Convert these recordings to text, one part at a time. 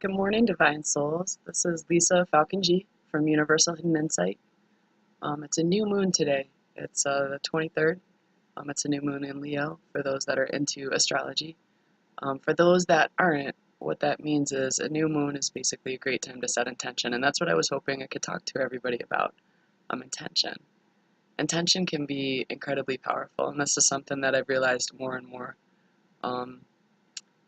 Good morning, Divine Souls. This is Lisa Falcon G from Universal Hidden Insight. It's a new moon today. It's the 23rd. It's a new moon in Leo for those that are into astrology. For those that aren't, what that means is a new moon is basically a great time to set intention, and that's what I was hoping I could talk to everybody about. Intention. Intention can be incredibly powerful, and this is something that I've realized more and more. Um,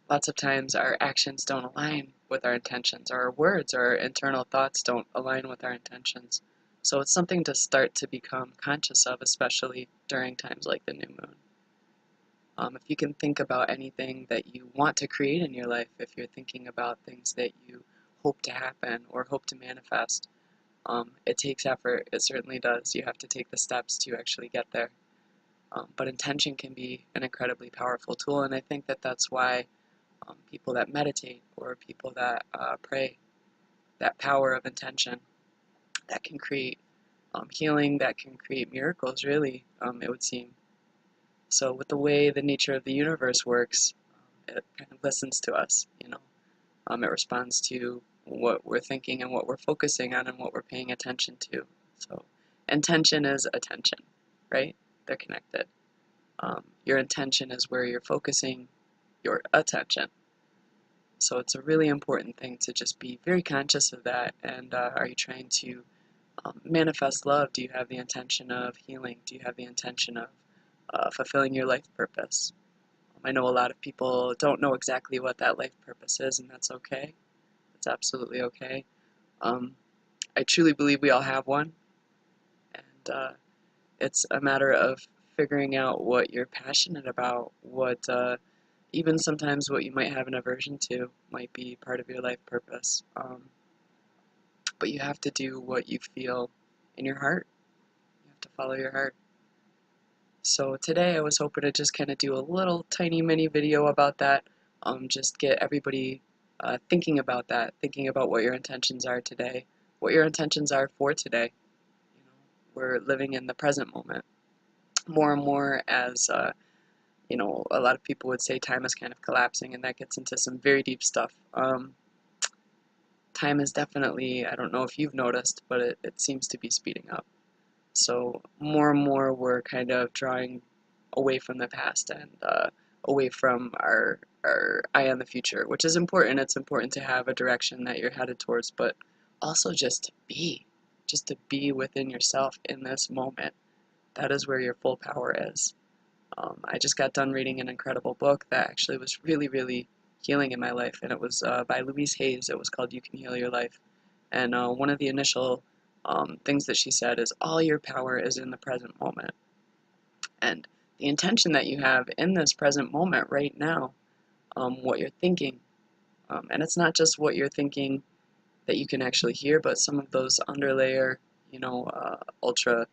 Lots of times our actions don't align with our intentions, or our words or our internal thoughts don't align with our intentions. So it's something to start to become conscious of, especially during times like the new moon. If you can think about anything that you want to create in your life, if you're thinking about things that you hope to happen or hope to manifest, it takes effort. It certainly does. You have to take the steps to actually get there. But intention can be an incredibly powerful tool, and I think that that's why people that meditate or people that pray, that power of intention that can create healing, that can create miracles, really, it would seem. So, with the way the nature of the universe works, it kind of listens to us. It responds to what we're thinking and what we're focusing on and what we're paying attention to. So, intention is attention, right? They're connected. Your intention is where you're focusing your attention. So it's a really important thing to just be very conscious of that. And are you trying to manifest love? Do you have the intention of healing? Do you have the intention of fulfilling your life purpose? I know a lot of people don't know exactly what that life purpose is, and that's okay. It's absolutely okay. Um, I truly believe we all have one, and it's a matter of figuring out what you're passionate about, what even sometimes what you might have an aversion to might be part of your life purpose. But you have to do what you feel in your heart. You have to follow your heart. So today I was hoping to just kind of do a little tiny mini video about that. Just get everybody thinking about that, thinking about what your intentions are today, what your intentions are for today. We're living in the present moment more and more as a lot of people would say time is kind of collapsing, and that gets into some very deep stuff. Time is definitely, I don't know if you've noticed, but it seems to be speeding up. So more and more we're kind of drawing away from the past and away from our eye on the future, which is important. It's important to have a direction that you're headed towards, but also just to be within yourself in this moment. That is where your full power is. I just got done reading an incredible book that actually was really, really healing in my life, and it was by Louise Hayes. It was called You Can Heal Your Life. And one of the initial things that she said is all your power is in the present moment. And the intention that you have in this present moment right now, what you're thinking, and it's not just what you're thinking that you can actually hear, but some of those underlayer, ultra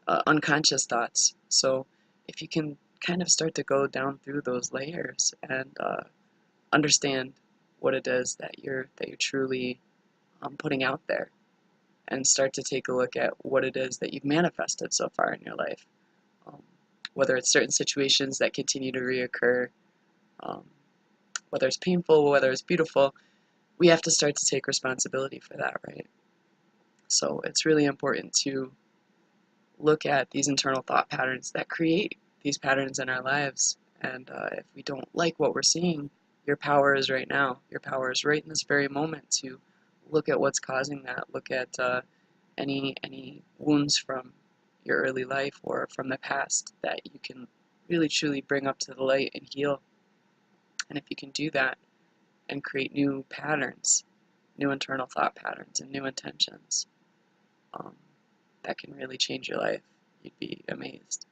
unconscious thoughts. So if you can kind of start to go down through those layers and understand what it is that you're truly putting out there, and start to take a look at what it is that you've manifested so far in your life, um, whether it's certain situations that continue to reoccur, um, whether it's painful, whether it's beautiful, we have to start to take responsibility for that, right? So it's really important to look at these internal thought patterns that create these patterns in our lives. And if we don't like what we're seeing, your power is right now. Your power is right in this very moment to look at what's causing that. Look at any wounds from your early life or from the past that you can really truly bring up to the light and heal. And if you can do that and create new patterns, new internal thought patterns, and new intentions, um, that can really change your life. You'd be amazed.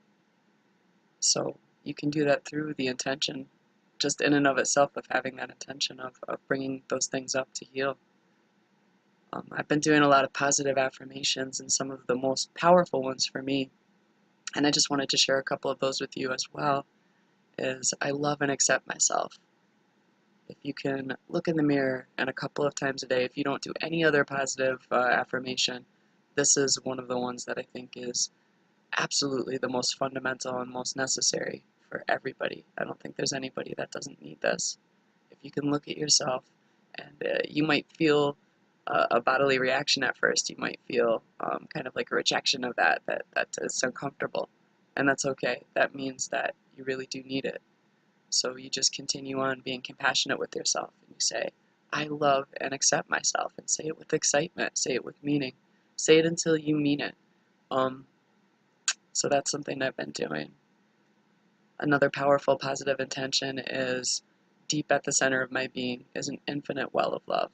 So you can do that through the intention, just in and of itself, of having that intention of bringing those things up to heal. I've been doing a lot of positive affirmations, and some of the most powerful ones for me, and I just wanted to share a couple of those with you as well, is I love and accept myself. If you can look in the mirror and a couple of times a day, if you don't do any other positive affirmation, this is one of the ones that I think is absolutely the most fundamental and most necessary for everybody. I don't think there's anybody that doesn't need this. If you can look at yourself And you might feel a bodily reaction at first. You might feel kind of like a rejection of that is uncomfortable. And that's okay. That means that you really do need it. So you just continue on being compassionate with yourself. And you say, I love and accept myself. And say it with excitement. Say it with meaning. Say it until you mean it. Um, so that's something I've been doing. Another powerful positive intention is deep at the center of my being is an infinite well of love.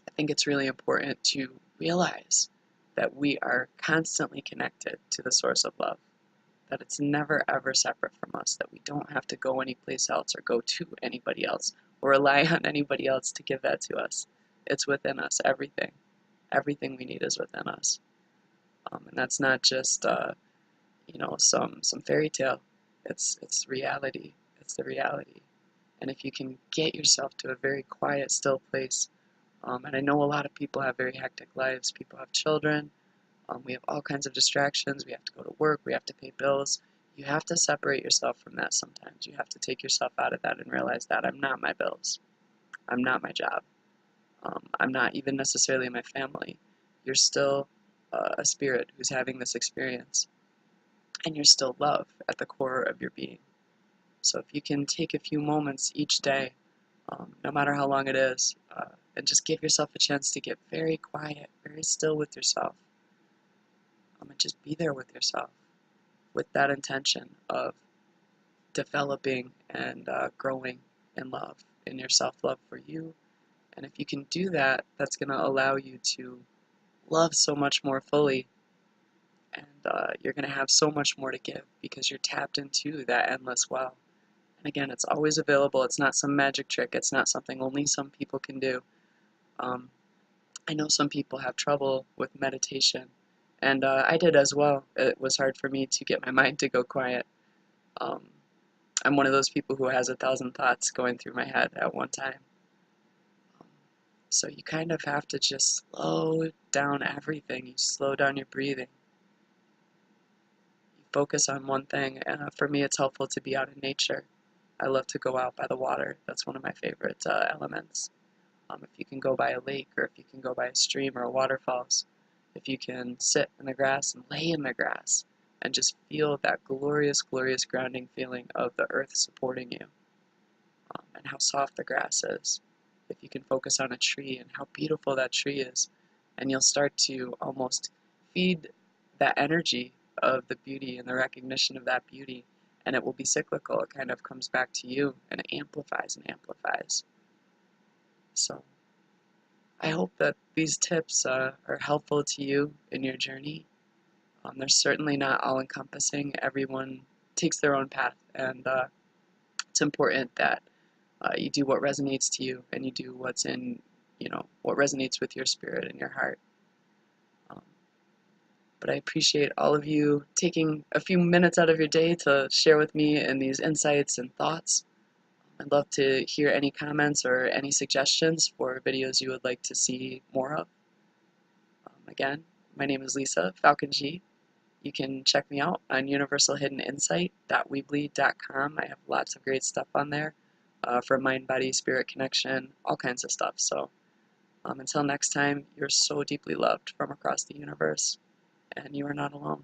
I think it's really important to realize that we are constantly connected to the source of love, that it's never ever separate from us, that we don't have to go anyplace else or go to anybody else or rely on anybody else to give that to us. It's within us, everything. Everything we need is within us. And that's not just some fairy tale. It's reality. It's the reality. And if you can get yourself to a very quiet, still place, and I know a lot of people have very hectic lives. People have children. We have all kinds of distractions. We have to go to work. We have to pay bills. You have to separate yourself from that sometimes. You have to take yourself out of that and realize that I'm not my bills. I'm not my job. I'm not even necessarily my family. You're still a spirit who's having this experience. And you're still love at the core of your being. So if you can take a few moments each day, no matter how long it is, and just give yourself a chance to get very quiet, very still with yourself, and just be there with yourself with that intention of developing and growing in love, in your self-love for you. And if you can do that, that's going to allow you to love so much more fully, and you're going to have so much more to give because you're tapped into that endless well. And again, it's always available. It's not some magic trick. It's not something only some people can do. Um, I know some people have trouble with meditation, and I did as well. It was hard for me to get my mind to go quiet. Um, I'm one of those people who has 1,000 thoughts going through my head at one time. Um, so you kind of have to just slow down everything. You slow down your breathing. You focus on one thing. For me, it's helpful to be out in nature. I love to go out by the water. That's one of my favorite elements. If you can go by a lake, or if you can go by a stream or a waterfalls, if you can sit in the grass and lay in the grass and just feel that glorious, glorious grounding feeling of the earth supporting you, and how soft the grass is. If you can focus on a tree and how beautiful that tree is, and you'll start to almost feed that energy of the beauty and the recognition of that beauty, and it will be cyclical. It kind of comes back to you and it amplifies and amplifies. So I hope that these tips are helpful to you in your journey. They're certainly not all-encompassing. Everyone takes their own path, and it's important that you do what resonates to you, and you do what's in, what resonates with your spirit and your heart. Um, but I appreciate all of you taking a few minutes out of your day to share with me in these insights and thoughts. I'd love to hear any comments or any suggestions for videos you would like to see more of. Again, my name is Lisa, Falcon G. You can check me out on universalhiddeninsight.weebly.com. I have lots of great stuff on there for mind, body, spirit connection, all kinds of stuff. So until next time, you're so deeply loved from across the universe, and you are not alone.